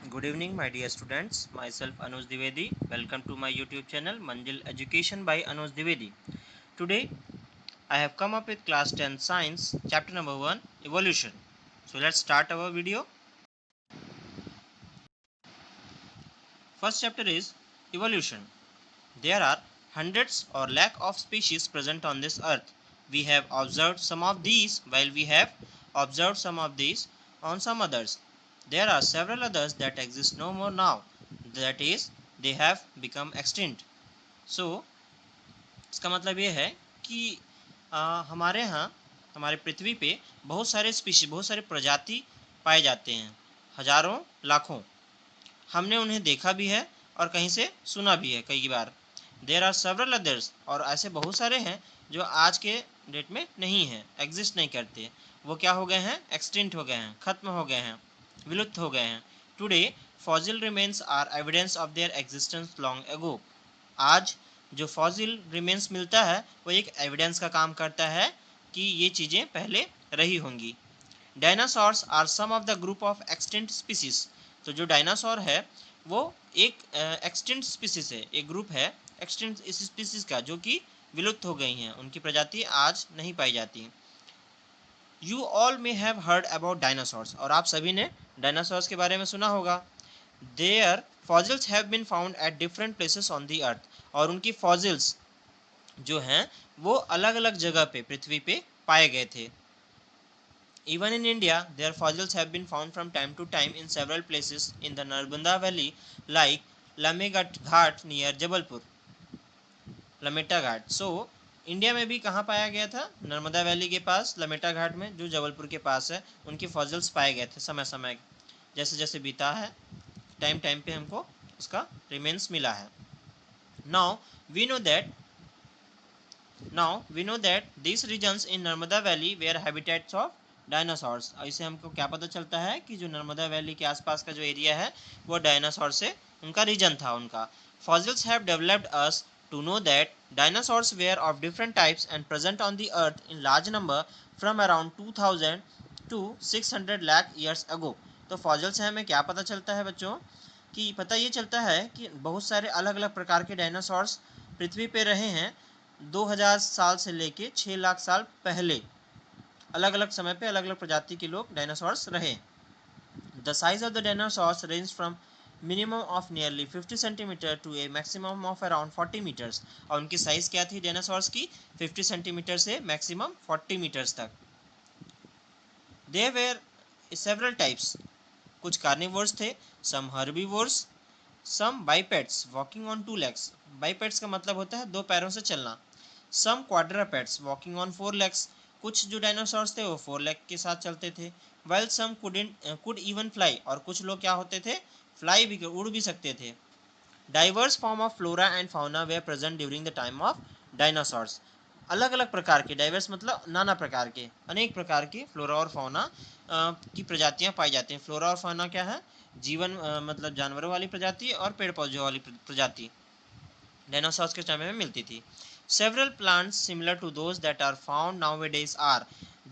Good evening, my dear students. Myself Anuj Dwivedi. Welcome to my YouTube channel Manjil Education by Anuj Dwivedi. Today, I have come up with class 10 science chapter number 1 evolution. So let's start our video. First chapter is evolution. There are hundreds or lakh of species present on this earth. We have observed some of these while we have observed some of these on some others. There are several others that exist no more now. That is, they have become extinct. So इसका मतलब ये है कि हमारे यहाँ हमारे पृथ्वी पे बहुत सारे स्पीशीज बहुत सारे प्रजाति पाए जाते हैं, हजारों लाखों। हमने उन्हें देखा भी है और कहीं से सुना भी है कई बार। देर आर सेवरल अदर्स, और ऐसे बहुत सारे हैं जो आज के डेट में नहीं हैं, एग्जिस्ट नहीं करते। वो क्या हो गए हैं? एक्सटिंक्ट हो गए हैं, खत्म हो गए हैं, विलुप्त हो गए हैं। Today fossil remains are evidence of their existence long ago. आज जो फॉसिल रिमेन्स मिलता है वो एक एविडेंस का काम करता है कि ये चीज़ें पहले रही होंगी। Dinosaurs are some of the group of extinct species. तो जो डायनासोर है वो एक एक्सटिंक्ट स्पीसीज है, एक ग्रुप है एक्सटिंक्ट स्पीसीज का जो कि विलुप्त हो गई हैं, उनकी प्रजाति आज नहीं पाई जाती। You all may have heard about dinosaurs, और आप सभी ने डायनासोर्स के बारे में सुना होगा। There fossils have been found at different places on the earth, और उनकी फॉसिल्स जो हैं वो अलग अलग जगह पे पृथ्वी पे पाए गए थे। Even in India, their fossils have been found from time to time in several places in the Narbanda Valley, like Lamegat Ghat near Jabalpur. Lameta Ghat. So India में भी कहाँ पाया गया था? नर्मदा वैली के पास लमेटा घाट में, जो जबलपुर के पास है। उनके फॉसिल्स पाए गए थे समय समय जैसे जैसे बीता है, टाइम टाइम पे हमको उसका रिमेन्स मिला है। Now we know that these regions in Narmada valley were habitats of dinosaurs. इससे हमको क्या पता चलता है कि जो नर्मदा वैली के आसपास का जो एरिया है वो डायनासोर से उनका रीजन था उनका। Fossils have developed us to know that dinosaurs were of different types and present on the earth in large number from around 2000 to 600 lakh years ago। तो फॉसिल से हमें क्या पता चलता है बच्चों? कि पता ये चलता है कि बहुत सारे अलग अलग प्रकार के डायनासोर्स पृथ्वी पे रहे हैं 2000 साल से लेके 6 लाख साल पहले। अलग अलग समय पे अलग अलग प्रजाति के लोग डायनासोर्स रहे। The size of the dinosaurs range from minimum of nearly 50 centimetre to a maximum of around 40 metres. और उनकी साइज क्या थी डायनासोर्स की? 50 सेंटीमीटर से मैक्सिमम 40 मीटर्स तक। देयर वेर सेवरल टाइप्स, कुछ कार्निवोर्स थे, some herbivores, some bipeds walking on 2 legs। Bipeds का मतलब होता है दो पैरों से चलना। Some quadrupeds walking on 4 legs। कुछ जो डायनासोर्स थे वो 4 लेग के साथ चलते थे। Well some could even fly, और कुछ लोग क्या होते थे? फ्लाई भी, उड़ भी सकते थे। Diverse form of flora and fauna were present during the time of dinosaurs. अलग अलग प्रकार के, डाइवर्स मतलब नाना प्रकार के, अनेक प्रकार के फ्लोरा और फाउना की प्रजातियां पाई जाती हैं। फ्लोरा और फाउना क्या है? जीवन मतलब जानवरों वाली प्रजाति और पेड़ पौधों वाली प्रजाति डायनासोर्स के समय में मिलती थी। Several plants similar to those that are found nowadays are.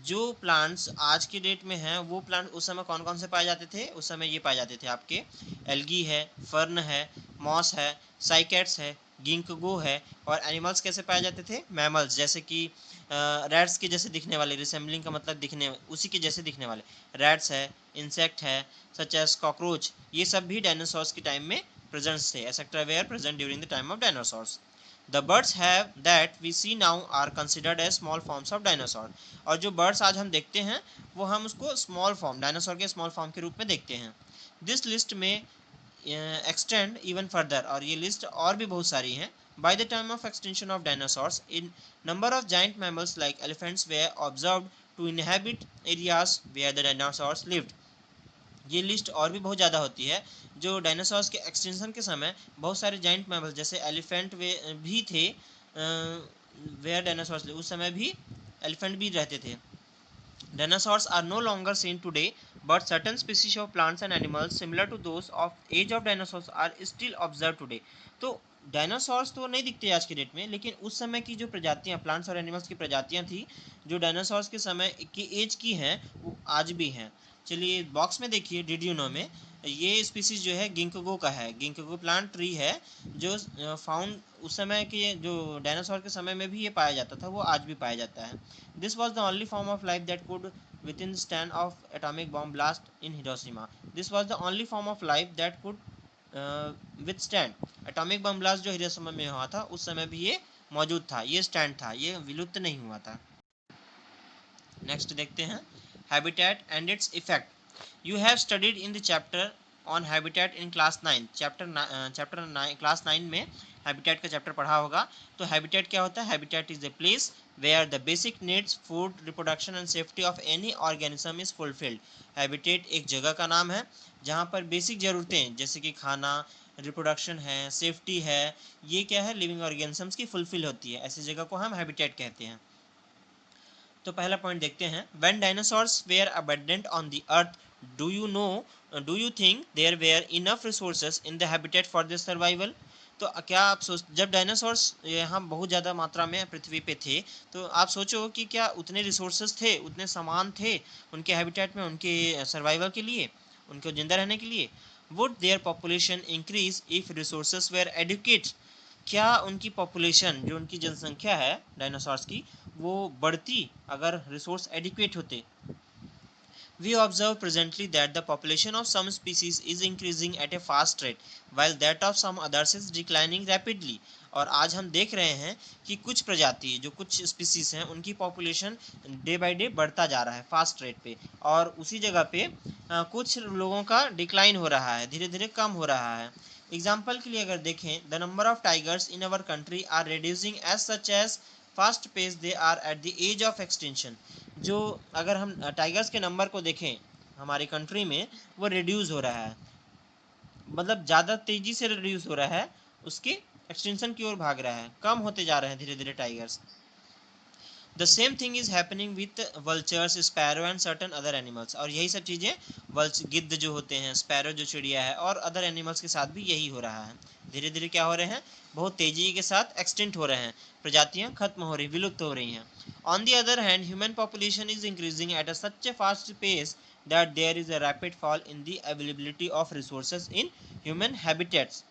जो प्लांट्स आज की डेट में हैं वो प्लांट उस समय कौन कौन से पाए जाते थे? उस समय ये पाए जाते थे आपके एल्गी है, फर्न है, मॉस है, साइकेट्स है, गिंकगो है। और एनिमल्स कैसे पाए जाते थे? मैमल्स, जैसे कि रैट्स के जैसे दिखने वाले, रिसेंबलिंग का मतलब दिखने, उसी के जैसे दिखने वाले रैट्स है, इंसेक्ट है, सच एज कॉकरोच। ये सब भी डायनासोर्स के टाइम में presents थे, etc. were present during the time of dinosaurs. The birds have that we see now are considered as small forms of dinosaur। और जो birds आज हम देखते हैं वो हम उसको small form, डायनासोर के small form के रूप में देखते हैं। This list में extend even further, और ये लिस्ट और भी बहुत सारी हैं। By the time of extinction of dinosaurs, in number of giant mammals like elephants were observed to inhabit areas where the dinosaurs lived। ये लिस्ट और भी बहुत ज़्यादा होती है। जो डायनासोर्स के एक्सटेंशन के समय बहुत सारे जाइंट मैमल्स जैसे एलिफेंट वे भी थे, वेयर डायनासोर्स उस समय भी एलिफेंट भी रहते थे। Dinosaurs are no longer seen today, but certain species of plants and animals similar to those of age of dinosaurs are still observe today. तो डायनासोर्स तो नहीं दिखते आज के डेट में, लेकिन उस समय की जो प्रजातियां, प्लांट्स और एनिमल्स की प्रजातियां थी जो डायनासोर्स के समय की एज की हैं वो आज भी हैं। चलिए बॉक्स में देखिए, डिड यू नो में ये स्पीसीज जो है गिंकोगो का है। गिंकोगो प्लांट ट्री है जो फाउंड उस समय के जो डायनासोर के समय में भी ये पाया जाता था, वो आज भी पाया जाता है। This was the only form of life that could with in stand of atomic bomb blast in Hiroshima. This was the only form of life that could with stand, atomic bomb blast जो Hiroshima में हुआ था उस समय भी ये मौजूद था, ये स्टैंड था, ये विलुप्त नहीं हुआ था। नेक्स्ट देखते हैं habitat and its effect. You have studied in the chapter on habitat in class 9, chapter 9 class 9 में habitat का चैप्टर पढ़ा होगा। तो habitat क्या होता है? habitat is a place where the basic needs, food, reproduction and safety of any organism is fulfilled। habitat एक जगह का नाम है जहाँ पर बेसिक ज़रूरतें जैसे कि खाना, रिप्रोडक्शन है, सेफ्टी है, ये क्या है, लिविंग ऑर्गेनिजम्स की फुलफिल होती है, ऐसी जगह को हम हैबिटेट कहते हैं। तो पहला पॉइंट देखते हैं, when dinosaurs were abundant on the earth do you think there were enough resources in the habitat for the survival. तो क्या आप जब डायनासोर्स यहाँ बहुत ज़्यादा मात्रा में पृथ्वी पे थे, तो आप सोचो कि क्या उतने रिसोर्सेज थे, उतने सामान थे उनके हैबिटेट में, उनके सर्वाइवल के लिए, उनको जिंदा रहने के लिए। Would their population increase if resources were adequate. क्या उनकी पॉपुलेशन, जो उनकी जनसंख्या है डायनासोर्स की, वो बढ़ती अगर रिसोर्स एडिक्वेट होते। We observe presently that the population of some species is increasing at a fast rate, while that of some others is declining rapidly। और आज हम देख रहे हैं कि कुछ प्रजाति, जो कुछ स्पीसीज हैं, उनकी पॉपुलेशन डे बाय डे बढ़ता जा रहा है फास्ट रेट पे, और उसी जगह पे कुछ लोगों का डिक्लाइन हो रहा है, धीरे धीरे कम हो रहा है। एग्जाम्पल के लिए अगर देखें, the number of tigers in our country are reducing as such as fast pace they are at the edge of extinction. जो अगर हम टाइगर्स के नंबर को देखें हमारी कंट्री में, वो रिड्यूस हो रहा है, मतलब ज़्यादा तेज़ी से रिड्यूस हो रहा है, उसके एक्सटेंशन की ओर भाग रहा है, कम होते जा रहे हैं धीरे धीरे tigers. The same thing is happening with vultures, sparrow and certain other animals. और यही सब चीज़ें गिद्ध जो होते हैं, स्पैरो जो चिड़िया है, और अदर एनिमल्स के साथ भी यही हो रहा है। धीरे धीरे क्या हो रहे हैं, बहुत तेजी के साथ एक्सटेंट हो रहे हैं, प्रजातियां खत्म हो रही, विलुप्त हो रही हैं। On the other hand human population is increasing at a such a fast pace that there is a rapid fall in the availability of resources in human habitats।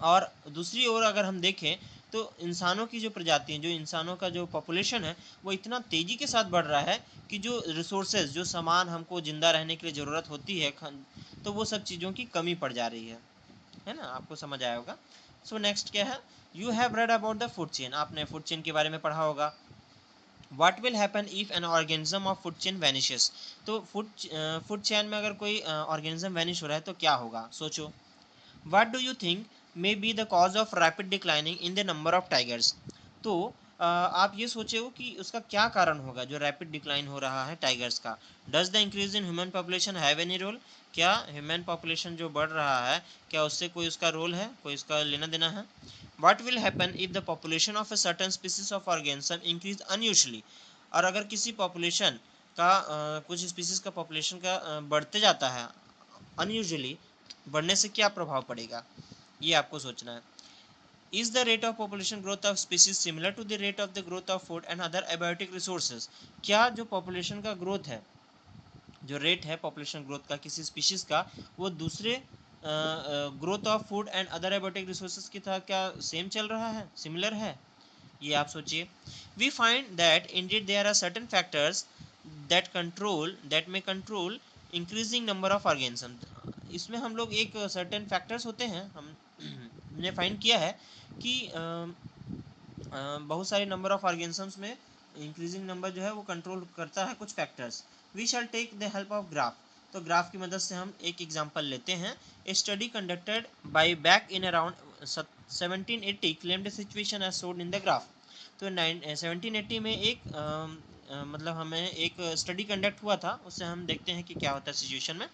और दूसरी ओर अगर हम देखें तो इंसानों की जो प्रजाति हैं, जो इंसानों का जो पॉपुलेशन है, वो इतना तेज़ी के साथ बढ़ रहा है कि जो रिसोर्सेज, जो सामान हमको ज़िंदा रहने के लिए ज़रूरत होती है, तो वो सब चीज़ों की कमी पड़ जा रही है ना, आपको समझ आया होगा। सो नेक्स्ट क्या है, you have read about the food chain. आपने फूड चेन के बारे में पढ़ा होगा। What will happen if an organism of food chain vanishes। तो फूड चेन में अगर कोई ऑर्गेनिज्म वैनिश हो रहा है तो क्या होगा, सोचो। What do you think may be the cause of rapid declining in the number of tigers। तो आप ये सोचो कि उसका क्या कारण होगा जो रैपिड डिक्लाइन हो रहा है टाइगर्स का। Does the increase in human population have any role. क्या ह्यूमन पॉपुलेशन जो बढ़ रहा है, क्या उससे कोई उसका रोल है, कोई उसका लेना देना है। What will happen if the population of a certain species of organism increase unusually। और अगर किसी पॉपुलेशन का कुछ स्पीसीज का पॉपुलेशन का बढ़ते जाता है अनयूजुअली, बढ़ने से क्या प्रभाव पड़ेगा, ये आपको सोचना है। Is the rate of population growth of species similar to the rate of the growth of food and other abiotic resources। क्या जो पॉपुलेशन का ग्रोथ है, जो रेट है पॉपुलेशन ग्रोथ का किसी स्पीशीज का, वो दूसरे growth of food and other abiotic resources की तरह क्या सेम चल रहा है, सिमिलर है, ये आप सोचिए। We find that indeed there are certain factors that may control increasing number of organism. इसमें हम लोग एक सर्टेन फैक्टर्स होते हैं, हमने फाइंड किया है कि बहुत सारे नंबर ऑफ ऑर्गेनिजम्स में इंक्रीजिंग नंबर जो है वो कंट्रोल करता है कुछ factors. We shall take the help of graph. तो ग्राफ की मदद से हम एक एग्जांपल लेते हैं। A study conducted by back in around 1780 claimed the situation as showed in the graph. तो 1780 में एक मतलब हमें एक स्टडी कंडक्ट हुआ था, उससे हम देखते हैं कि क्या होता है सिचुएशन में।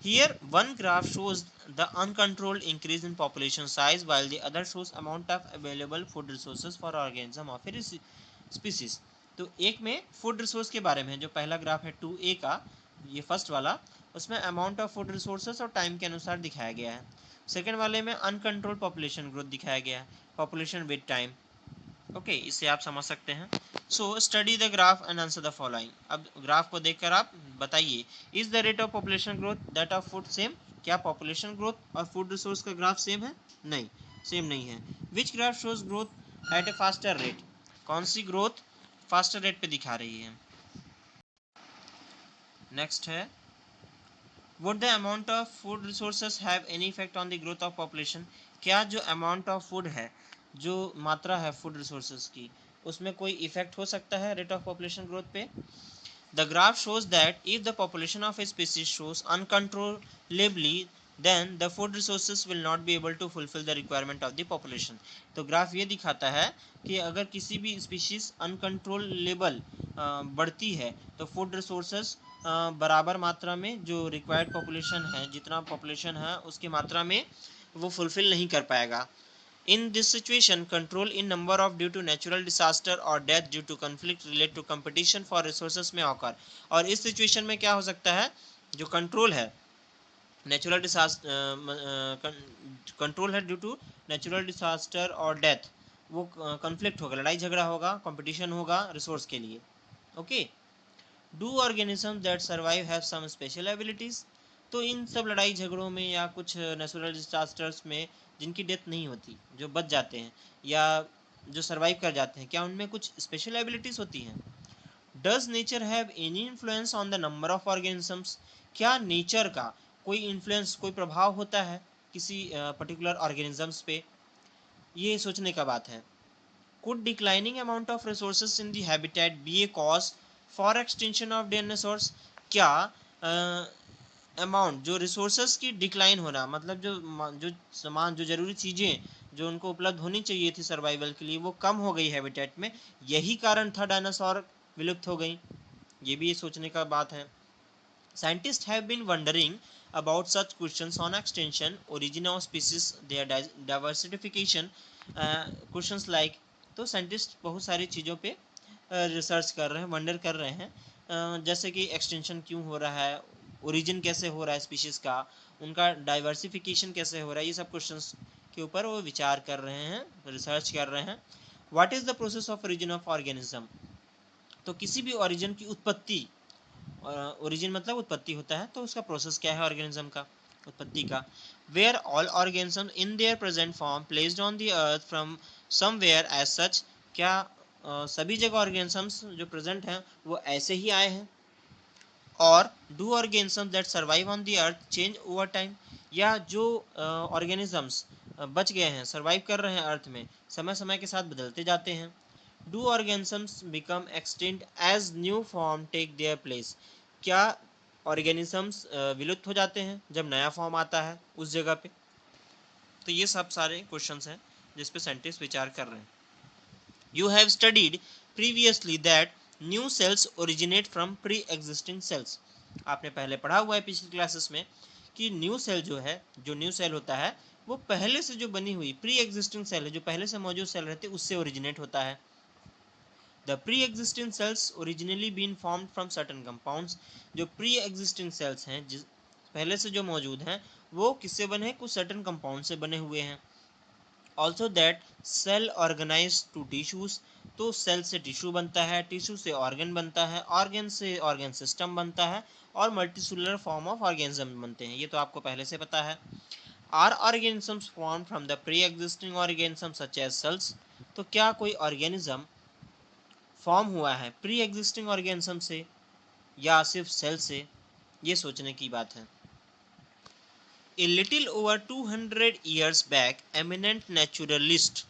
Here one graph shows the uncontrolled increase in population size while the other shows amount of available food resources for organism of a species। तो एक में फूड रिसोर्स के बारे में, जो पहला ग्राफ है 2A का, ये फर्स्ट वाला, उसमें अमाउंट ऑफ फूड रिसोर्सेज और टाइम के अनुसार दिखाया गया है। सेकेंड वाले में अनकंट्रोल्ड पॉपुलेशन ग्रोथ दिखाया गया है, पॉपुलेशन विद टाइम। ओके, इसे आप समझ सकते हैं। So study the graph and answer the following. अब ग्राफ को देखकर आप बताइए, is the rate of population growth that of food same? क्या पॉपुलेशन ग्रोथ और फूड रिसोर्स का ग्राफ सेम है? नहीं, सेम नहीं है। Which graph shows growth at A faster rate? कौन सी ग्रोथ फास्टर रेट पे दिखा रही है? नेक्स्ट है, would the amount of food resources have any effect on the growth of population? क्या जो अमाउंट ऑफ फूड है, जो मात्रा है फूड रिसोर्सेज की, उसमें कोई इफेक्ट हो सकता है रेट ऑफ पॉपुलेशन ग्रोथ पे? The graph shows that if the population of a species shows uncontrollably, then the food resources will not be able to fulfill the requirement of the population. तो graph ये दिखाता है कि अगर किसी भी species uncontrollable बढ़ती है तो फूड रिसोर्सेज बराबर मात्रा में जो रिक्वायर्ड पॉपुलेशन है, जितना पॉपुलेशन है उसकी मात्रा में वो फुलफिल नहीं कर पाएगा। In this situation, control in number of due to natural disaster or death due to conflict relate to competition for resources में occur। और इस सिचुएशन में क्या हो सकता है, जो कंट्रोल है नेचुरल डिसास्टर, कंट्रोल है ड्यू टू नेचुरल डिसास्टर और डेथ, वो कन्फ्लिक्ट होगा, लड़ाई झगड़ा होगा, कंपटीशन होगा रिसोर्स के लिए। Okay, do organism that survive have some special abilities? तो इन सब लड़ाई झगड़ों में या कुछ नेचुरल डिजास्टर्स में जिनकी डेथ नहीं होती, जो बच जाते हैं या जो सर्वाइव कर जाते हैं, क्या उनमें कुछ स्पेशल एबिलिटीज होती हैं? Does nature have any influence on the number of organisms? क्या नेचर का कोई इन्फ्लुएंस, कोई प्रभाव होता है किसी पर्टिकुलर ऑर्गेनिजम्स पे? ये सोचने का बात है। Could declining amount of resources in the habitat be a cause for extinction of dinosaurs? क्या अमाउंट जो रिसोर्सेज की डिक्लाइन होना, मतलब जो सामान, जो जरूरी चीज़ें जो उनको उपलब्ध होनी चाहिए थी सर्वाइवल के लिए, वो कम हो गई हैबिटेट में, यही कारण था डायनासोर विलुप्त हो गई? ये भी सोचने का बात है। Scientists have been wondering about such questions on extinction, origin of species, their diversification, questions like। तो साइंटिस्ट बहुत सारी चीज़ों पे रिसर्च कर रहे हैं, वंडर कर रहे हैं, जैसे कि एक्सटेंशन क्यों हो रहा है, ओरिजिन कैसे हो रहा है स्पीशीज़ का, उनका डाइवर्सिफिकेशन कैसे हो रहा है, ये सब क्वेश्चंस के ऊपर वो विचार कर रहे हैं, रिसर्च कर रहे हैं। What is the process of origin of organism? तो किसी भी ओरिजिन की उत्पत्ति, ओरिजिन मतलब उत्पत्ति होता है, तो उसका प्रोसेस क्या है ऑर्गेनिज्म का, उत्पत्ति का। Were all organism in their present form placed on the earth from somewhere as such? क्या सभी जगह ऑर्गेनिजम्स जो प्रेजेंट हैं वो ऐसे ही आए हैं? और do organisms that survive on the earth change over time? या जो ऑर्गेनिजम्स बच गए हैं, सर्वाइव कर रहे हैं अर्थ में, समय समय के साथ बदलते जाते हैं? Do organisms become extinct as new form take their place? क्या ऑर्गेनिजम्स विलुप्त हो जाते हैं जब नया फॉर्म आता है उस जगह पे? तो ये सब सारे क्वेश्चंस हैं जिस पे साइंटिस्ट विचार कर रहे हैं। You have studied previously that new sales originate from pre existing cells. आपने पहले पढ़ा हुआ है पिछली क्लासेस में कि न्यू सेल जो है, जो न्यू सेल होता है वो पहले से जो बनी हुई प्री एग्जिस्टिंग सेल है, जो पहले से मौजूद सेल रहते हैं, उससे ओरिजिनेट होता है। The pre-existing cells originally been formed from certain compounds। जो pre-existing cells हैं, जिस पहले से जो मौजूद हैं, वो किससे बने हैं? कुछ certain compound से बने हुए हैं। Also that cell organized to tissues। तो सेल से टिश्यू बनता है, टिश्यू से ऑर्गन बनता है, ऑर्गन से ऑर्गन सिस्टम बनता है, और मल्टीसेलुलर फॉर्म ऑफ ऑर्गेनिज्म बनते हैं। ये तो आपको पहले से पता है। Are organisms formed from the pre-existing organisms such as cells? तो क्या कोई ऑर्गेनिज्म फॉर्म हुआ है प्री एग्जिस्टिंग ऑर्गेनिज्म से या सिर्फ सेल से? ये सोचने की बात है। A little over 200 years back eminent naturalist,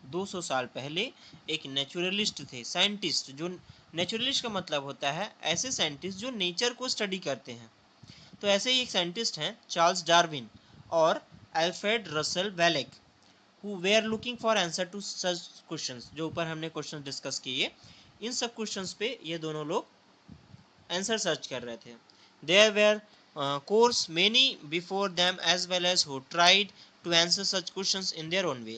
200 साल पहले एक नेचुरलिस्ट थे, साइंटिस्ट। जो नेचुरलिस्ट का मतलब होता है ऐसे साइंटिस्ट जो नेचर को स्टडी करते हैं। तो ऐसे ही एक साइंटिस्ट हैं चार्ल्स डार्विन और Alfred Russel Wellek, who were looking for answer to such questions। जो ऊपर हमने क्वेश्चन डिस्कस किए, इन सब क्वेश्चंस पे ये दोनों लोग आंसर सर्च कर रहे थे। There were course many before them as well as who tried to answer such questions in their own way।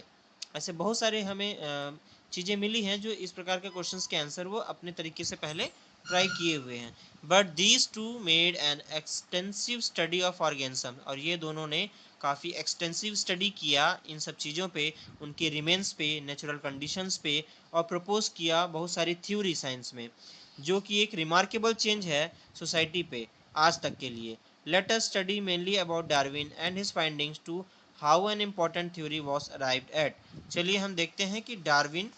ऐसे बहुत सारे हमें चीज़ें मिली हैं जो इस प्रकार के क्वेश्चंस के आंसर वो अपने तरीके से पहले ट्राई किए हुए हैं। But these two made an extensive study of organism, और ये दोनों ने काफ़ी एक्सटेंसिव स्टडी किया इन सब चीज़ों पे, उनके रिमेन्स पे, नेचुरल कंडीशंस पे, और प्रपोज किया बहुत सारी थ्योरी साइंस में, जो कि एक रिमार्केबल चेंज है सोसाइटी पे आज तक के लिए। Let us study mainly about Darwin and his findings to how an important theory was arrived at. चलिए हम देखते हैं कि डार्विन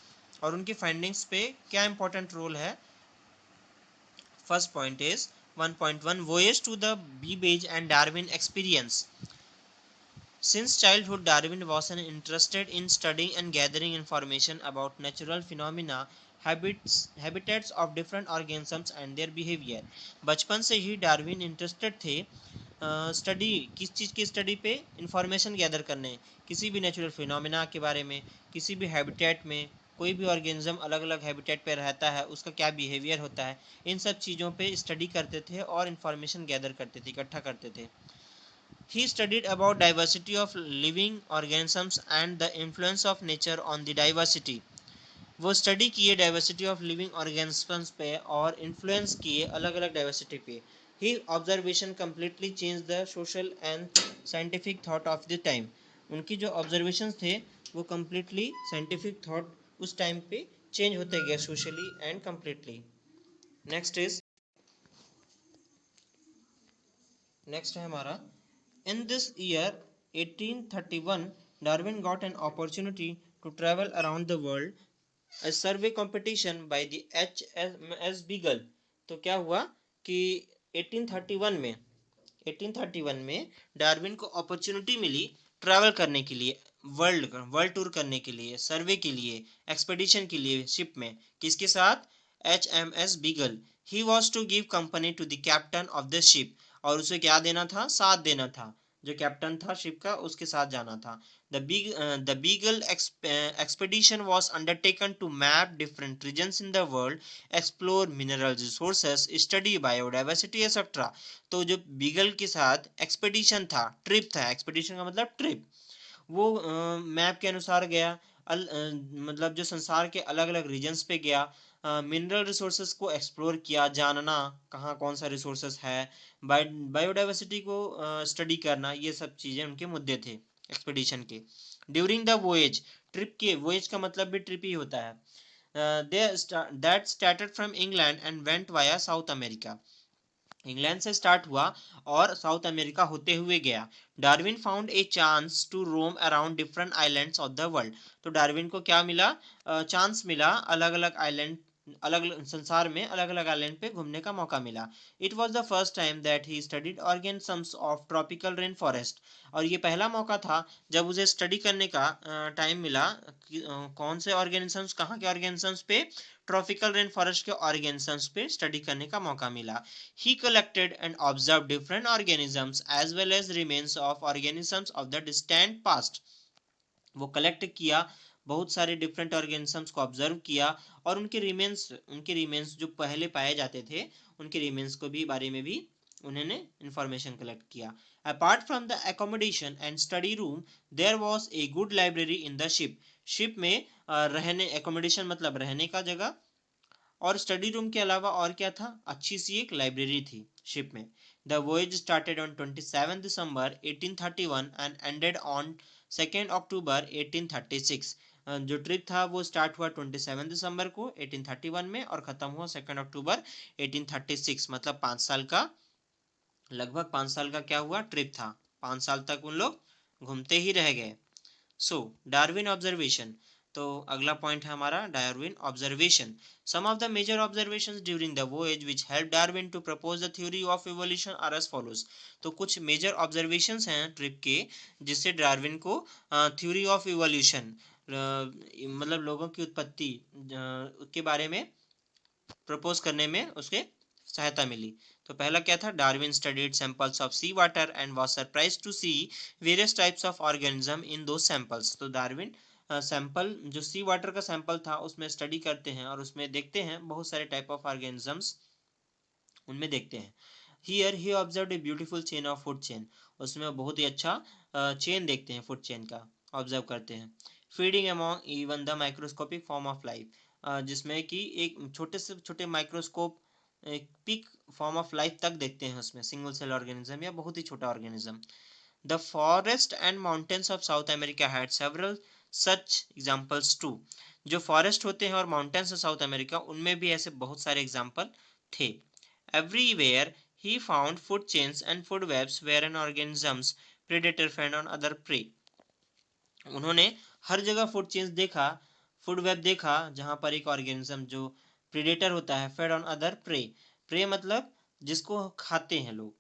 और उनकी फाइंडिंग्स पे क्या इंपॉर्टेंट रोल है। First point is 1.1 voyage to the बीबेज and Darwin experience. Since childhood, Darwin was interested in studying and gathering information about natural phenomena, habitats of different organisms and their behavior. बचपन से ही Darwin interested थे study, किस चीज़ की study पे, information gather करने, किसी भी नेचुरल फिनोमिना के बारे में, किसी भी हैबिटेट में, कोई भी ऑर्गेनिज्म अलग अलग हैबिटेट पे रहता है उसका क्या बिहेवियर होता है, इन सब चीज़ों पे स्टडी करते थे और इन्फॉर्मेशन गैदर करते थे, इकट्ठा करते थे। He studied about diversity of living organisms and the influence of nature on the diversity. वो स्टडी किए डाइवर्सिटी ऑफ लिविंग ऑर्गेनिजम्स पे और इन्फ्लुएंस किए अलग अलग डाइवर्सिटी पे। He observation completely change the social and scientific thought of the time. उनकी जो ऑब्जर्वेशन थे वो कम्प्लीटली साइंटिफिक थॉट उस टाइम पे चेंज होते गए सोशली एंड कम्प्लीटली। नेक्स्ट है हमारा, in this year 1831, Darwin got an opportunity to travel around the world, a survey competition by the HMS Beagle। तो क्या हुआ कि 1831 में डार्विन को अपॉर्चुनिटी मिली ट्रैवल करने के लिए, वर्ल्ड टूर करने के लिए, सर्वे के लिए, एक्सपेडिशन के लिए शिप में। किसके साथ? HMS Beagle. He was to give company to the captain of the ship, और उसे क्या देना था? साथ देना था। जो कैप्टन था शिप का उसके साथ जाना था। The Beagle expedition was undertaken to map different regions in the world, explore mineral resources, study biodiversity etc. तो जो बीगल के साथ एक्सपेडिशन था, ट्रिप था, एक्सपेडिशन का मतलब ट्रिप, वो मैप के अनुसार गया, मतलब जो संसार के अलग अलग रीजन्स पे गया, मिनरल रिसोर्सेज को एक्सप्लोर किया, जानना कहाँ कौन सा रिसोर्सेज है, बायोडाइवर्सिटी को स्टडी करना, ये सब चीज़ें उनके मुद्दे थे एक्सपेडिशन के। ड्यूरिंग द वोएज, ट्रिप के, वोएज का मतलब भी ट्रिप ही होता है, that started from England and went via South America. England से स्टार्ट हुआ और साउथ अमेरिका होते हुए गया। Darwin found a chance to roam around different islands of the world. तो डार्विन को क्या मिला? चांस मिला, अलग अलग आइलैंड, अलग अलग संसार में अलग अलग आइलैंड पे घूमने का मौका मिला। It was the first time that he studied organisms of tropical rain forest, और ये पहला मौका था जब उसे स्टडी करने का टाइम मिला कौन से ऑर्गेनिजम्स, कहाँ के ऑर्गेनिजम्स पे? ट्रॉपिकल रेन फॉरेस्ट के ऑर्गेनिजम्स पे स्टडी करने का मौका मिला। He collected and observed different organisms as well as remains of organisms of the distant past। वो कलेक्ट किया, बहुत सारे डिफरेंट ऑर्गेनिजम्स को ऑब्जर्व किया और उनके रिमेन्स जो पहले पाए जाते थे उनके रिमेन्स को भी बारे में भी उन्होंने इंफॉर्मेशन कलेक्ट किया। Apart from the accommodation and study room there was a good library in the ship. Ship में रहने, एकोमोडेशन मतलब रहने का जगह, और स्टडी रूम के अलावा और क्या था? अच्छी सी एक लाइब्रेरी थी शिप में। The voyage started on 27 December 1831 and ended on 2 अक्टूबर 1836। जो ट्रिप था वो स्टार्ट हुआ 27 दिसंबर को 1831 में और ख़त्म हुआ 2 अक्टूबर 1836। मतलब 5 साल का, लगभग 5 साल का क्या हुआ? ट्रिप था। 5 साल तक उन लोग घूमते ही रह गए। सो डार्विन ऑब्जर्वेशन, तो अगला पॉइंट है हमारा Darwin observation. Some of the major observations during the voyage which help Darwin to propose the theory of evolution are as follows. तो कुछ मेजर ऑब्जर्वेशंस हैं ट्रिप के जिससे डार्विन को थ्योरी ऑफ इवोल्यूशन, मतलब लोगों की उत्पत्ति के बारे में प्रपोज करने में उसके सहायता मिली। तो पहला क्या था? Darwin studied samples of sea water and was surprised to see various types of organism in those samples. तो डार्विन सैंपल, जो सी वाटर का सैंपल था उसमें स्टडी करते हैं और उसमें देखते हैं बहुत सारे टाइप ऑफ ऑर्गेनिजम्स उनमें देखते हैं। Here he observed a beautiful chain of food chain, उसमें बहुत ही अच्छा चेन देखते हैं, फूड चेन का ऑब्जर्व करते हैं। Feeding among even the microscopic form of life, जिसमें कि एक छोटे से छोटे microscope peak form of life तक देखते हैं उसमें, सिंगल सेल ऑर्गेनिज्म या बहुत ही छोटा organism. The forest and mountains of South America had several such examples too. जो फॉरेस्ट होते हैं और माउंटेन्स ऑफ साउथ अमेरिका, उनमें भी ऐसे बहुत सारे एग्जाम्पल थे। Everywhere he found food chains and food webs where an organisms predator fed on other prey. उन्होंने हर जगह फूड चेन्स देखा, फूड वेब देखा, जहां पर एक ऑर्गेनिज्म जो प्रेडेटर होता है, fed on other prey. Prey मतलब जिसको खाते हैं लोग,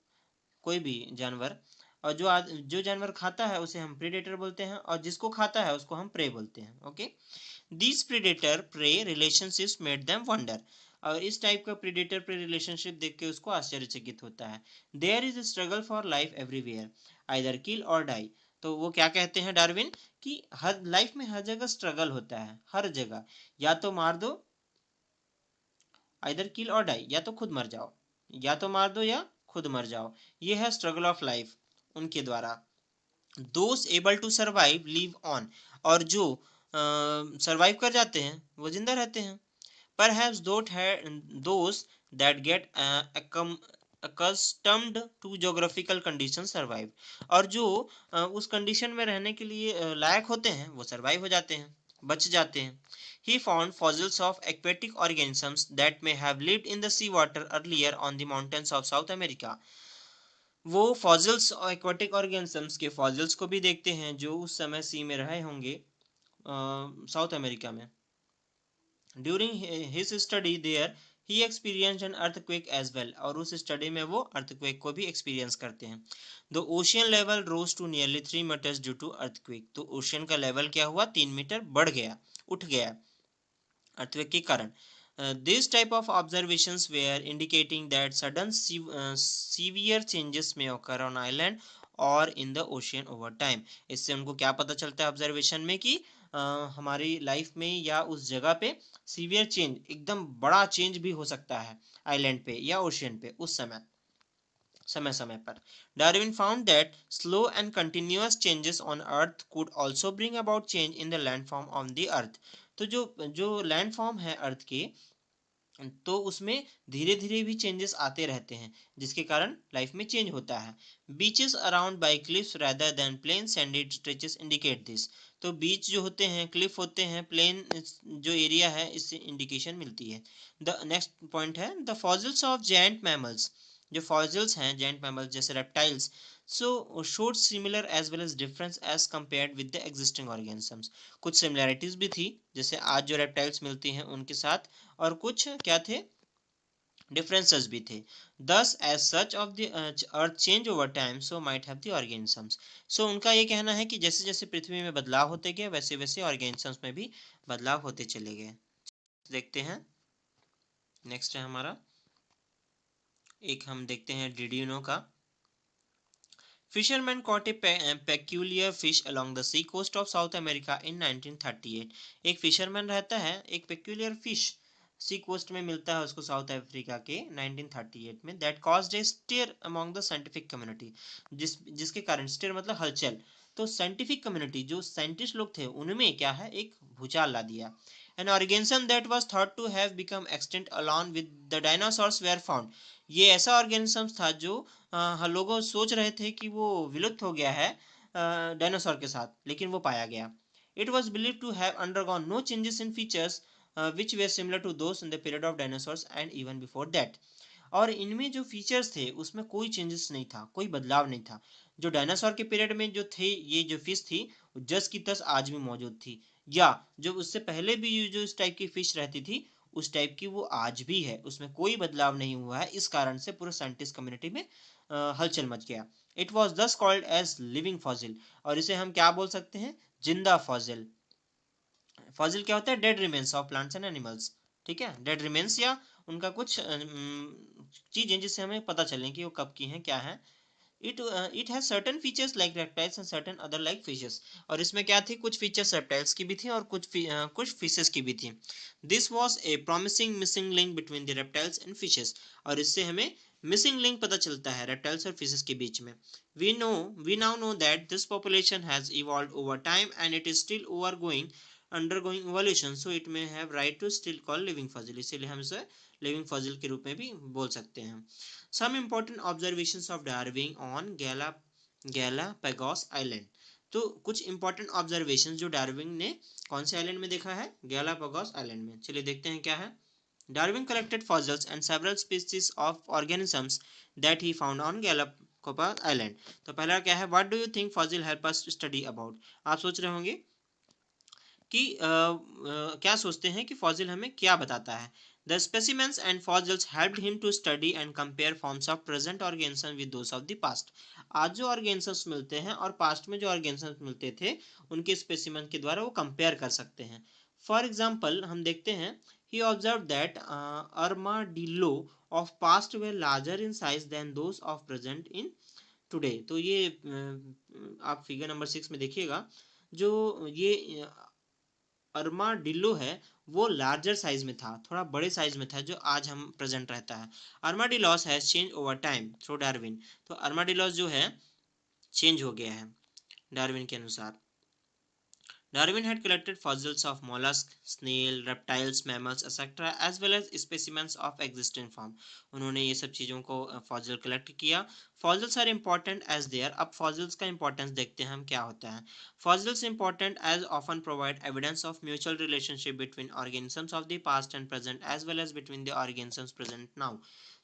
कोई भी जानवर, और जो जानवर खाता है उसे हम प्रेडेटर बोलते हैं, और जिसको खाता है उसको हम प्रे बोलते हैं। Okay, this predator prey relationships made them wonder. और इस टाइप का प्रेडेटर प्रे रिलेशनशिप देख के उसको आश्चर्यचकित होता है। There is struggle for life everywhere, either kill or die. तो वो क्या कहते हैं डार्विन, कि हर लाइफ में हर जगह स्ट्रगल होता है, हर जगह, या तो मार दो, आइदर किल और डाई, या तो खुद मर जाओ, या तो मार दो या खुद मर जाओ। ये है स्ट्रगल ऑफ लाइफ उनके द्वारा। Those able to survive live on, और जो सरवाइव कर जाते हैं वो जिंदा रहते हैं। Perhaps those that get accustomed to geographical conditions survive, और जो उस कंडीशन में रहने के लिए लायक होते हैं वो सरवाइव हो जाते हैं, बच जाते हैं। He found fossils of aquatic organisms that may have lived in the sea water earlier on the mountains of South America. वो फॉसिल्स और एक्वाटिक ऑर्गेनिजम्स के फॉसिल्स को भी देखते हैं जो उस समय सी में रहे होंगे साउथ अमेरिका में। During his study there, he experienced an earthquake as well, और उस स्टडी में वो earthquake को भी एक्सपीरियंस करते हैं। The ocean level rose to nearly 3 meters due to earthquake, तो ओशियन का लेवल क्या हुआ, 3 मीटर बढ़ गया, उठ गया earthquake के कारण। This type of observations were indicating that sudden severe changes may occur on island और in the ocean over time. इससे उनको क्या पता चलता है ऑब्जर्वेशन में कि हमारी लाइफ में या उस जगह पे सीवियर चेंज, एकदम बड़ा चेंज भी हो सकता है आइलैंड पे या ओशियन पे उस समय समय पर। Darwin found that slow and continuous changes on earth could also bring about change in the land form on the अर्थ। तो जो लैंड फॉर्म है अर्थ के, तो उसमें धीरे धीरे भी चेंजेस आते रहते हैं, जिसके कारण लाइफ में चेंज होता है। Beaches around by cliffs rather than plain sandy stretches indicate this. तो बीच जो होते हैं, क्लिफ होते हैं, प्लेन जो एरिया है, इससे इंडिकेशन मिलती है। द नेक्स्ट पॉइंट है the fossils of giant mammals. जो फॉसिल्स हैं जायंट मैमल्स जैसे reptiles, so showed similar as well as difference as compared with the existing organisms। कुछ सिमिलैरिटीज भी थी, जैसे आज जो रेप्टाइल्स मिलती हैं उनके साथ, और कुछ क्या थे, डिफरेंसेस भी थे। thus as such of the earth change over time so might have the organisms। so उनका ये कहना है कि जैसे जैसे पृथ्वी में बदलाव होते गए वैसे वैसे ऑर्गेनिजम्स में भी बदलाव होते चले गए। देखते हैं नेक्स्ट है हमारा, एक हम देखते हैं डिड्यूनो का। Fishermen caught a peculiar fish along the sea coast of South America in 1938। एक फिशरमैन रहता है, एक peculiar fish सी कोस्ट में मिलता है उसको साउथ अफ्रीका के 1938 में। That caused A stir among the scientific community, जिसके कारण, स्टिर मतलब हलचल, तो साइंटिफिक कम्युनिटी जो साइंटिस्ट लोग थे उनमें क्या है, एक भूचाल ला दिया। An organism that was thought to have become extinct along with the dinosaurs were found। ये ऐसा ऑर्गेनिज्म था जो लोग सोच रहे थे कि वो विलुप्त हो गया है डायनासोर के साथ, लेकिन वो पाया गया। It was believe to have undergone no changes in features which were similar to those in the period of dinosaurs and even before that. और इनमें जो फीचर्स थे उसमें कोई चेंजेस नहीं था, कोई बदलाव नहीं था। जो डायनासोर के पीरियड में जो थे, ये जो फिश थी जस की तस आज भी मौजूद थी, या जो उससे पहले भी जो इस टाइप की फिश रहती थी उस टाइप की वो आज भी है, उसमें कोई बदलाव नहीं हुआ है। इस कारण से पूरे साइंटिस्ट कम्युनिटी में हलचल मच गया। इट वॉज दस कॉल्ड एज लिविंग फॉसिल, और इसे हम क्या बोल सकते हैं, जिंदा फॉसिल। फॉसिल क्या होता है, dead remains of plants and animals. ठीक है, डेड रिमेन्स या उनका कुछ चीजें जिससे हमें पता चले कि वो कब की हैं, क्या है। It has certain features like reptiles and certain other like fishes. और इसमें क्या थी, कुछ फीचर्स रेप्टाइल्स की भी थी और कुछ फिशेस की भी थी। This was a promising missing link between the reptiles and fishes, और इससे हमें मिसिंग लिंक पता चलता है रेप्टाइल्स और फिशेस के बीच में। We now know that this population has evolved over time and it is still overgoing undergoing evolution, so it may have right to still call living fossil, इसीलिए हम इसे लिविंग फॉसिल के रूप में भी बोल सकते हैं. Some important observations of Darwin on Galapagos Island. तो कुछ इंपॉर्टेंट ऑब्जर्वेशन जो डार्विन ने कौन से आइलैंड में देखा है, गैलापागोस आइलैंड में. चलिए देखते हैं क्या है. Darwin collected fossils and several species of organisms that he found on Galapagos island. तो पहला क्या है, what do you think fossil help us study about. आप सोच रहे होंगे कि क्या सोचते हैं कि फॉसिल हमें क्या बताता है. The specimens and fossils helped him to study and compare forms of present organisms with those of the past. आज जो organisms मिलते हैं और past में जो organisms मिलते थे उनके specimen के द्वारा वो compare कर सकते हैं. For example, हम देखते हैं he observed that armadillo of past were larger in size than those of present in today. तो ये आप फिगर नंबर 6 में देखिएगा, जो ये अर्माडिल्लो है वो लार्जर साइज में था, थोड़ा बड़े साइज में था जो आज हम प्रेजेंट रहता है. Armadillos has change over time through Darwin. तो अर्माडिलोस जो है चेंज हो गया है डार्विन के अनुसार. Darwin had collected fossils of mollusks, snail, reptiles, mammals, etc. as well as specimens of existing form. उन्होंने ये सब चीज़ों को फॉसिल कलेक्ट किया. Fossils are important as they are. अब fossils का importance देखते हैं हम क्या होता है. Fossils important as often provide evidence of mutual relationship between organisms of the past and present as well as between the organisms present now.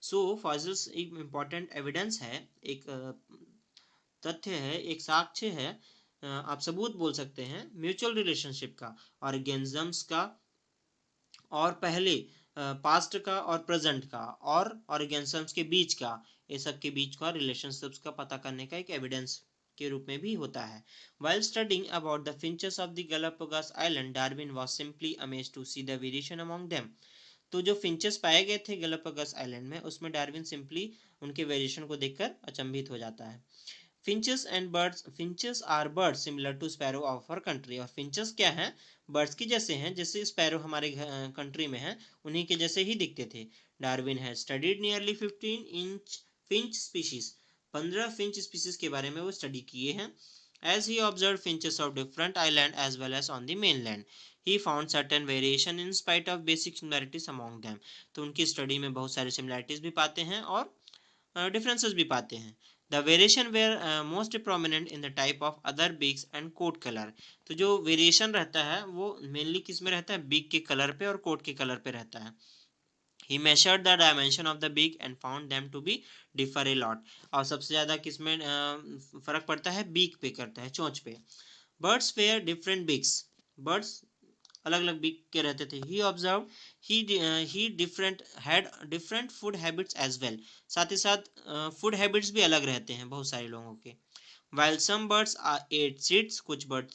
So fossils एक important evidence है, एक तथ्य है, एक साक्ष्य है, आप सबूत बोल सकते हैं म्यूचुअल रिलेशनशिप का, ऑर्गेनिजम्स का और पहले पास्ट का और प्रेजेंट का और ऑर्गेनिजम्स के बीच का, ये सब के बीच का रिलेशनशिप्स का पता करने का एक एविडेंस के रूप में भी होता है. While studying about the finches of the Galapagos Island, Darwin was simply amazed to see the variation among them. तो जो फिंचेस पाए गए थे गैलापागोस आइलैंड में, उसमें डार्विन सिंपली उनके वेरिएशन को देखकर अचंभित हो जाता है. Finches and birds. Finches are birds similar to sparrow of our country. और finches क्या हैं, birds की जैसे हैं, जैसे sparrow हमारे कंट्री में हैं उन्हीं के जैसे ही दिखते थे. Darwin has studied nearly 15 finch species. 15 finch species के बारे में वो स्टडी किए हैं. As he observed finches of different island as well as on the mainland, he found certain variation in spite of basic similarities among them. तो उनकी study में बहुत सारे similarities भी पाते हैं और differences भी पाते हैं. The variation were most prominent in the type of other beaks and coat color. तो जो वेरिएशन रहता है वो मेनली किस में रहता है, बीक के कलर पे और कोट के कलर पे रहता है. He measured the dimension of the beak and found them to be differ a lot. और सबसे ज़्यादा किस में फर्क पड़ता है, बीक पे करता है, चोंच पे. Birds wear different beaks. Birds अलग अलग बीक के रहते थे. He observed he had different food habits as well. साथ ही साथ फूड हैबिट्स भी अलग रहते हैं बहुत सारे लोगों के. While some birds ate seeds, कुछ बर्ड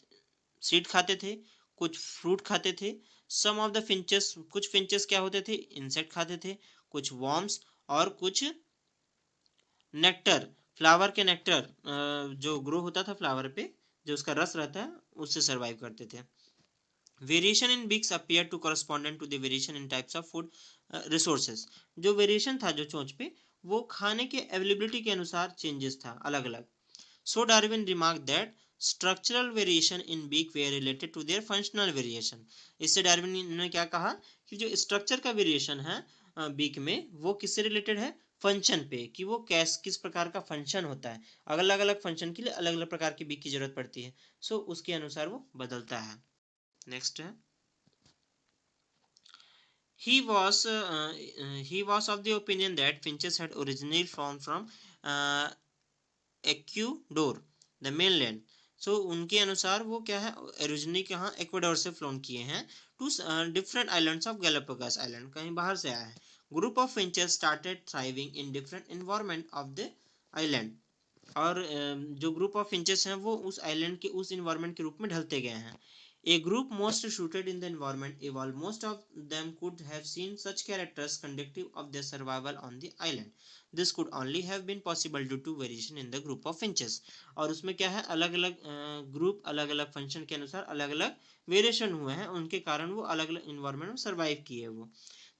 सीड खाते थे, कुछ फ्रूट खाते थे. Some of the finches, कुछ फिंचेस क्या होते थे, इंसेक्ट खाते थे, कुछ वॉर्म्स और कुछ नेक्टर, फ्लावर के नेक्टर जो ग्रो होता था फ्लावर पे, जो उसका रस रहता है उससे सर्वाइव करते थे. Variation in beaks appear to correspondent to the variation in types of food resources. जो वेरिएशन था जो चोंच पे, वो खाने के अवेलेबिलिटी के अनुसार चेंजेस था अलग अलग. So Darwin remarked that structural variation in beak were related to their functional variation. इससे डार्विन ने क्या कहा कि जो स्ट्रक्चर का वेरिएशन है बीक में वो किससे रिलेटेड है, फंक्शन पे, कि वो किस प्रकार का फंक्शन होता है. अलग अलग फंक्शन के लिए अलग अलग प्रकार की बीक की जरूरत पड़ती है. सो उसके अनुसार वो बदलता है. नेक्स्ट है, he was of the opinion that finches had originally flown from Ecuador, the mainland. So उनके अनुसार वो क्या है, ओरिजिनली कहाँ, इक्वाडोर से फ्लोन किए हैं to different islands of Galapagos island, कहीं बाहर से आया है. Group of finches started thriving in different environment of the island. और जो ग्रुप ऑफ फिंचेस हैं वो उस आइलैंड के उस इन्वायरमेंट के रूप में ढलते गए हैं. A group most suited in the environment evolved. Most of them could have seen such characters conducive of their survival on the island. This could only have been possible due to variation in the group of finches. और उसमें क्या है, अलग अलग group अलग अलग function के अनुसार अलग अलग वेरिएशन हुए हैं, उनके कारण वो अलग अलग इन्वायरमेंट में सर्वाइव किए वो.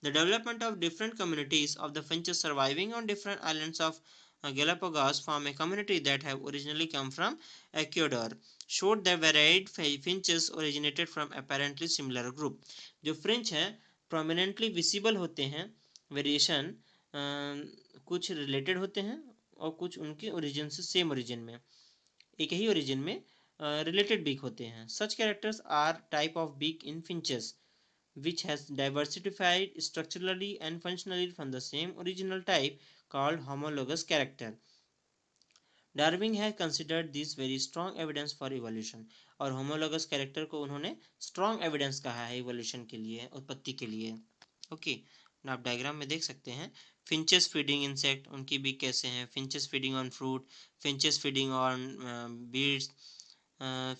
The development of different communities of the finches surviving on different islands of Galapagos form a community that have originally come from Ecuador, showed that varied finches originated from apparently similar group. जो French हैं prominently visible होते हैं, variation कुछ related होते हैं और कुछ उनके ओरिजिन से सेम ओरिजिन में, एक ही ओरिजिन में रिलेटेड बीक होते हैं. Such characters are type of beak in finches which has diversified structurally and functionally from the same original type called homologous character. Darwin has considered this very strong evidence for evolution. और homologous character को उन्होंने strong evidence कहा है evolution के लिए, उत्पत्ति के लिए. ओके, आप डायग्राम में देख सकते हैं. फिंचेस फीडिंग इंसेक्ट, उनकी बीक कैसे हैं. Finches feeding on fruit, finches feeding on beads,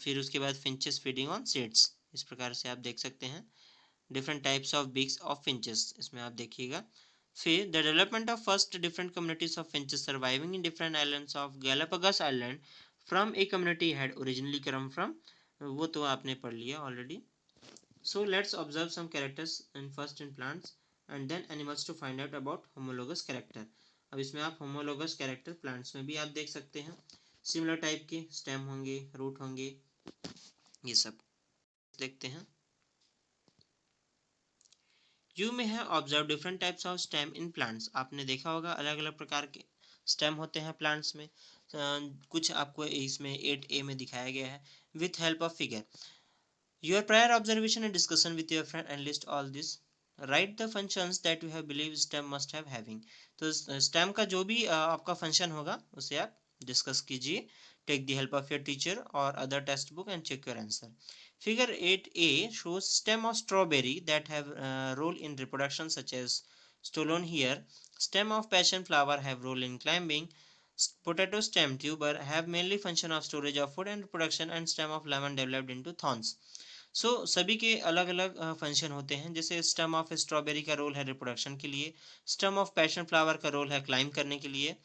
फिर उसके बाद फिंचेस फीडिंग ऑन सीड्स. इस प्रकार से आप देख सकते हैं different types of beaks of finches. इसमें आप देखिएगा. फिर the development of first different communities of finches surviving in different islands of Galapagos island from a community had originally come from, वो तो आपने पढ़ लिया already. So let's observe some characters in first in plants and then animals to find out about homologous character. अब इसमें आप homologous character plants में भी आप देख सकते हैं. सिमिलर टाइप के स्टेम होंगे, रूट होंगे, ये सब देखते हैं. You may have observed different types of stem in plants. आपने देखा होगा अलग अलग प्रकार के स्टेम होते हैं प्लांट्स में. कुछ आपको इसमें 8A में दिखाया गया है. With help of figure, your prior observation and discussion with your friend and list all this. Write the functions that you have believed stem must have having. तो स्टेम का जो भी आपका फंक्शन होगा उसे आप डिस्कस कीजिए. Take the help of your teacher or other text book and check your answer. Figure 8A shows stem of strawberry that have role in reproduction such as stolon here. Stem of passion flower have role in climbing. Potato stem tuber have mainly function of storage of food and reproduction, and stem of lemon developed into thorns. So सभी के अलग अलग function होते हैं. जैसे stem of strawberry का role है reproduction के लिए, स्टेम ऑफ पैशन फ्लावर का रोल है क्लाइंब करने के लिए,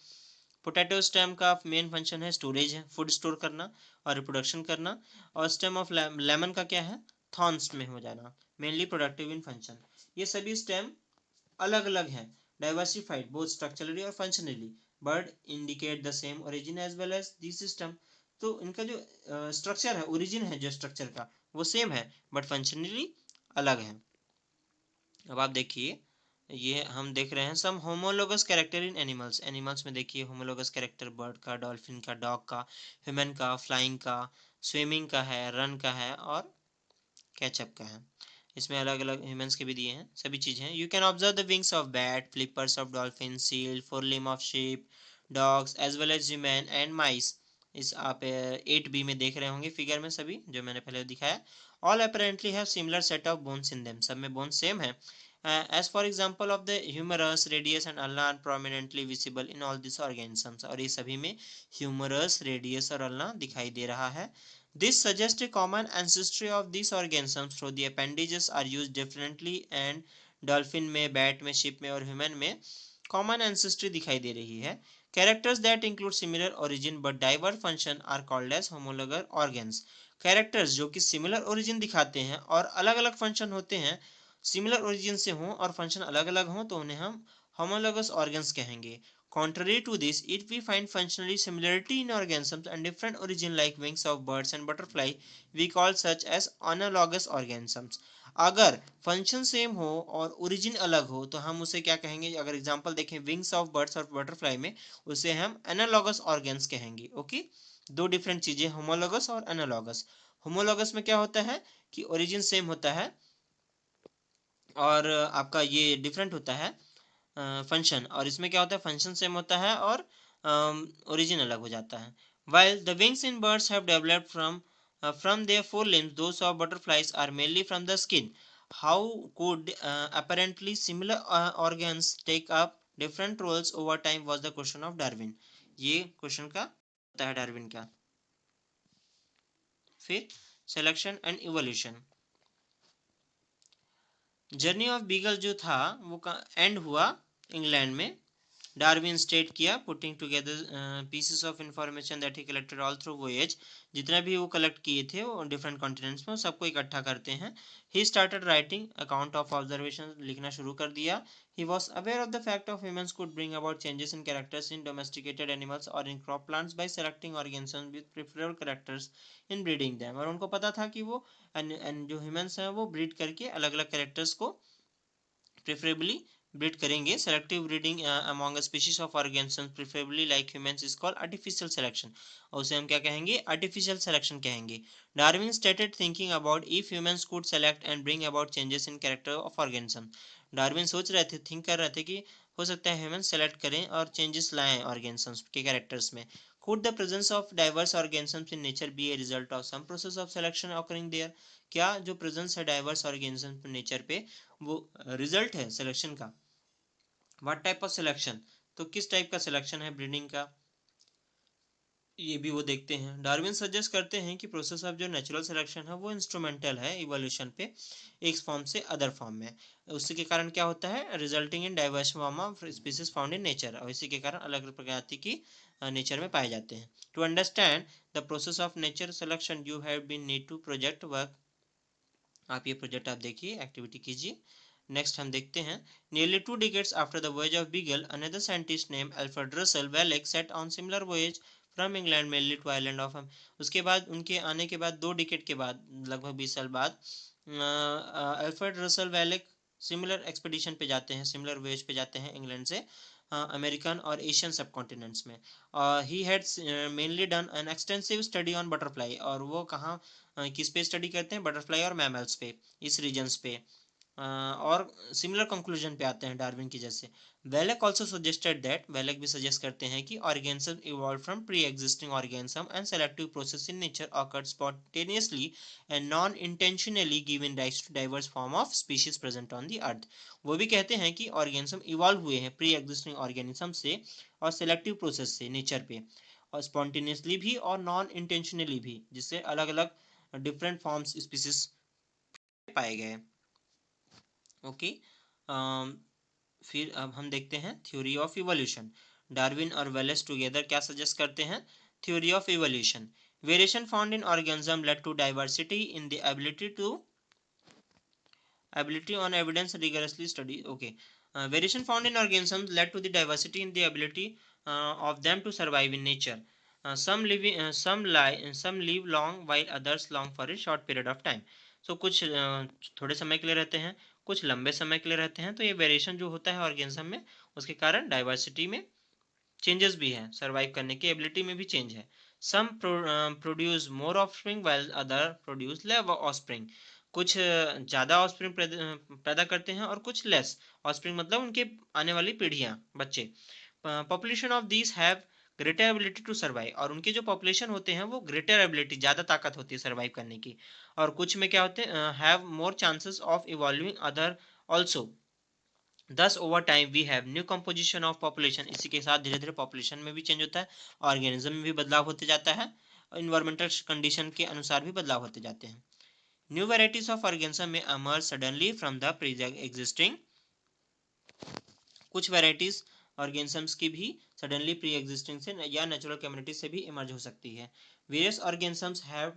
पोटैटो स्टेम का मेन फंक्शन है स्टोरेज है, फूड स्टोर करना और रिप्रोडक्शन करना, और स्टेम ऑफ लेमन का क्या है, थॉर्न्स में हो जाना, मेनली प्रोडक्टिव इन फंक्शन. ये सभी स्टेम अलग अलग हैं, डाइवर्सिफाइड बोथ स्ट्रक्चरली और functionally, but indicate the same origin as well as the system. तो इनका जो स्ट्रक्चर है, ओरिजिन है जो स्ट्रक्चर का वो सेम है बट फंक्शनली अलग है. अब आप देखिए, ये हम देख रहे हैं some homologous character in animals. Animals में देखिए होमोलोगस कैरेक्टर बर्ड का, डॉल्फिन का, डॉग का, ह्यूमन का, फ्लाइंग का, स्विमिंग का है, रन का है और कैचअप का है. इसमें अलग अलग ह्यूमंस के भी दिए हैं, सभी चीज़ें हैं. You can observe the wings of bat, flippers of dolphin, seal, fore limb of sheep, dogs as well as human and mice. इस आप 8B में देख रहे होंगे फिगर में सभी जो मैंने पहले दिखाया. All apparently have similar set of bones in them. सब में बोन्स सेम है. As for example of the humerus, radius and ulna are prominently visible in all these organisms. और ये सभी में humerus, radius और ulna दिखाई दे रहा है. This suggests a common ancestry of these organisms, though the appendages are used differently and dolphin में, bat में, sheep में और human में common ancestry दिखाई दे रही है. Characters that include similar origin but diverse function are called as homologous organs. Characters जो कि similar origin दिखाते हैं और अलग अलग function होते हैं, सिमिलर ओरिजिन से हों और फंक्शन अलग अलग हों, तो उन्हें हम होमोलोगस ऑर्गन्स कहेंगे. Contrary to this, if we find functionally similarity in organisms and different origin like wings of birds and butterfly, we call such as analogous organisms. अगर फंक्शन सेम हो और ओरिजिन अलग हो तो हम उसे क्या कहेंगे. अगर एग्जांपल देखें विंग्स ऑफ बर्ड्स और बटरफ्लाई में, उसे हम एनालॉगस ऑर्गन्स कहेंगे. ओके, दो डिफरेंट चीजें, होमोलोगस और एनालॉगस. होमोलोगस में क्या होता है कि ओरिजिन सेम होता है और आपका ये डिफरेंट होता है फंक्शन, और इसमें क्या होता है फंक्शन सेम होता है और ओरिजिन अलग हो जाता है. While the wings in birds have developed from their forelimbs, those of butterflies are mainly from the skin. How could apparently similar organs take up different roles over time was the question of Darwin. ये question का होता है Darwin का. फिर selection and evolution. Journey of beagle जो था वो and हुआ इंग्लैंड में डार्विन स्टेट किया putting together pieces of information that he collected all through voyage, जितना भी वो कलेक्ट किए थे वो डिफरेंट कॉन्टिनेंट्स में, सबको इकट्ठा करते हैं. He started writing account of observation, लिखना शुरू कर दिया. He was aware of the fact of humans could bring about changes in characters in domesticated animals और in crop plants by selecting organisms with preferable characters in breeding them. और उनको पता था कि वो जो ह्यूमंस हैं वो ब्रीड करके अलग अलग कैरेक्टर्स को प्रेफरेबली ब्रीड करेंगे. Selective breeding among species of organisms preferably like humans is called artificial selection, और उसे हम क्या कहेंगे, आर्टिफिशियल सिलेक्शन कहेंगे. Darwin started thinking about if humans could select and bring about changes in character of organism. Darwin सोच रहे थे, think कर रहे थे कि हो सकता है ह्यूमंस सेलेक्ट करें और चेंजेस लाएं ऑर्गेनिजम्स के कैरेक्टर्स में. Could the presence of diverse organisms in nature be a result of some process of selection occurring there? क्या जो प्रेजेंस है डाइवर्स ऑर्गेनिज्म नेचर पे वो रिजल्ट है सिलेक्शन का? व्हाट टाइप ऑफ सिलेक्शन, तो किस टाइप का सिलेक्शन है ब्रीडिंग का, ये भी वो देखते हैं. डार्विन सजेस्ट करते हैं कि प्रोसेस ऑफ जो नेचुरल सिलेक्शन है वो इंस्ट्रूमेंटल है इवोल्यूशन पे, एक फॉर्म से अदर फॉर्म में. उसी के कारण क्या होता है, resulting in diverse form of species found in nature, और इसी के कारण अलग अलग प्रजाति की नेचर में पाए जाते हैं. To understand the process of nature selection you have been need to project work. आप ये प्रोजेक्ट आप देखिए, एक्टिविटी कीजिए. नेक्स्ट हम देखते हैं. Nearly 2 decades after the voyage of Beagle, another scientist name Alfred Russel Wallace set on similar voyage from England mainly to island of. उसके बाद उनके आने के बाद 2 डिकेड के बाद, लगभग 20 साल बाद, Alfred Russel Wellek similar expedition पे जाते हैं, सिमिलर वॉयज पे जाते हैं इंग्लैंड से अमेरिकन और एशियन सब कॉन्टिनेंट्स में. He had mainly done an extensive study on butterfly, और वो कहाँ किस पे स्टडी करते हैं, बटरफ्लाई और मैमल्स पे, इस रीजन्स पे. और सिमिलर कंक्लूजन पे आते हैं डार्विन की जैसे. Wallace also suggested that, Wallace भी सजेस्ट करते हैं कि organism evolve from pre existing organism and selective process in nature occurred spontaneously and non intentionally given rise to diverse form of species present on the earth. वो भी कहते हैं कि organism evolve हुए हैं प्री एग्जिस्टिंग ऑर्गेनिज्म से और selective process से नेचर पे, और स्पॉन्टेनियसली भी और नॉन इंटेंशनली भी, जिससे अलग अलग डिफरेंट फॉर्म्स स्पीसीज पाए गए. ओके. फिर अब हम देखते हैं थ्योरी ऑफ इवोल्यूशन. डार्विन और वेलेस टुगेदर क्या सजेस्ट करते हैं, theory of evolution. Variation found in organism led to diversity in the ability on evidence rigorously study. Okay. Variation found in organisms led to the diversity in the ability of them to survive in nature. Some live long while others long for a short period of time. So कुछ थोड़े समय के लिए रहते हैं, कुछ लंबे समय के लिए रहते हैं. तो ये वेरिएशन जो होता है ऑर्गेनिज्म में, उसके कारण डाइवर्सिटी में चेंजेस भी हैं, सर्वाइव करने की एबिलिटी में भी चेंज है. Some produce more offspring while other produce less offspring. कुछ ज़्यादा ऑफस्प्रिंग पैदा करते हैं और कुछ लेस ऑफस्प्रिंग, मतलब उनके आने वाली पीढ़ियाँ, बच्चे. Population of these have greater ability to survive, और उनके जो पॉपुलेशन होते हैं वो ग्रेटर एबिलिटी, ज़्यादा ताकत होती है सर्वाइव करने की. और कुछ में क्या होते हैं, have more chances of evolving other also. Thus over time we have new composition of population. इसी के साथ धीरे धीरे पॉपुलेशन में भी चेंज होता है, ऑर्गेनिज्म में भी बदलाव होते जाता है, इन्वायरमेंटल कंडीशन के अनुसार भी बदलाव होते जाते हैं. न्यू वेराइटीज ऑफ ऑर्गेनिज्म में emerge suddenly from the pre existing. कुछ वेराइटीज ऑर्गेनिजम्स की भी सडनली प्री एग्जिस्टिंग से या नेचुरल कम्युनिटी से भी इमर्ज हो सकती है. Various organisms have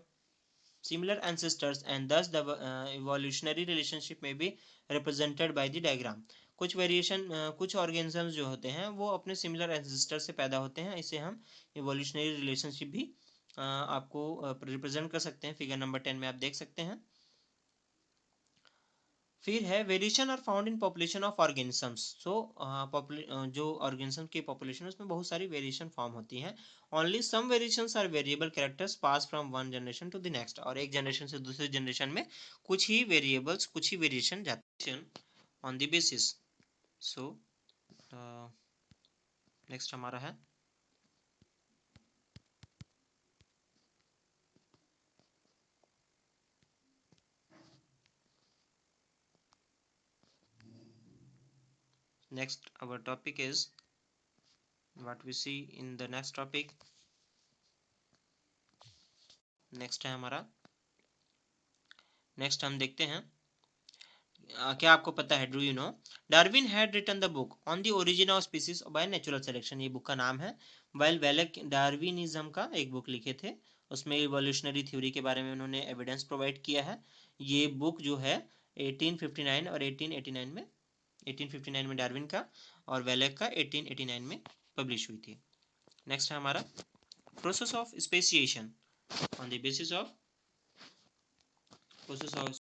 similar ancestors and thus the evolutionary relationship may be represented by the diagram. कुछ वेरिएशन, कुछ ऑर्गेनिजम्स जो होते हैं वो अपने सिमिलर एंसेस्टर से पैदा होते हैं, इसे हम इवोल्यूशनरी रिलेशनशिप भी आपको रिप्रेजेंट कर सकते हैं. फिगर नंबर 10 में आप देख सकते हैं. फिर है variation are found in population of organisms. So जो ऑर्गेनिज्म की पॉपुलेशन उसमें बहुत सारी वेरिएशन फॉर्म होती हैं. Only some variations are variable characters pass from one generation to the next. और एक जनरेशन से दूसरे जनरेशन में कुछ ही वेरिएबल्स, कुछ ही वेरिएशन जाते हैं on the basis. So next हमारा है next. Our topic is what we see in the next topic. Next है हमारा, नेक्स्ट हम देखते हैं क्या आपको पता है? Do you know? Darwin had written the book on the origin of species by natural selection, ये बुक का नाम है। वाइल वेलेक डार्विनिज्म का एक बुक लिखे थे, उसमें इवोल्यूशनरी थ्योरी के बारे में उन्होंने एविडेंस प्रोवाइड किया है। ये बुक जो है 1859 और 1889 में, 1859 में डार्विन का और वेलेक का 1889 में पब्लिश हुई थी। नेक्स्ट है हमारा process of speciation on the basis of process of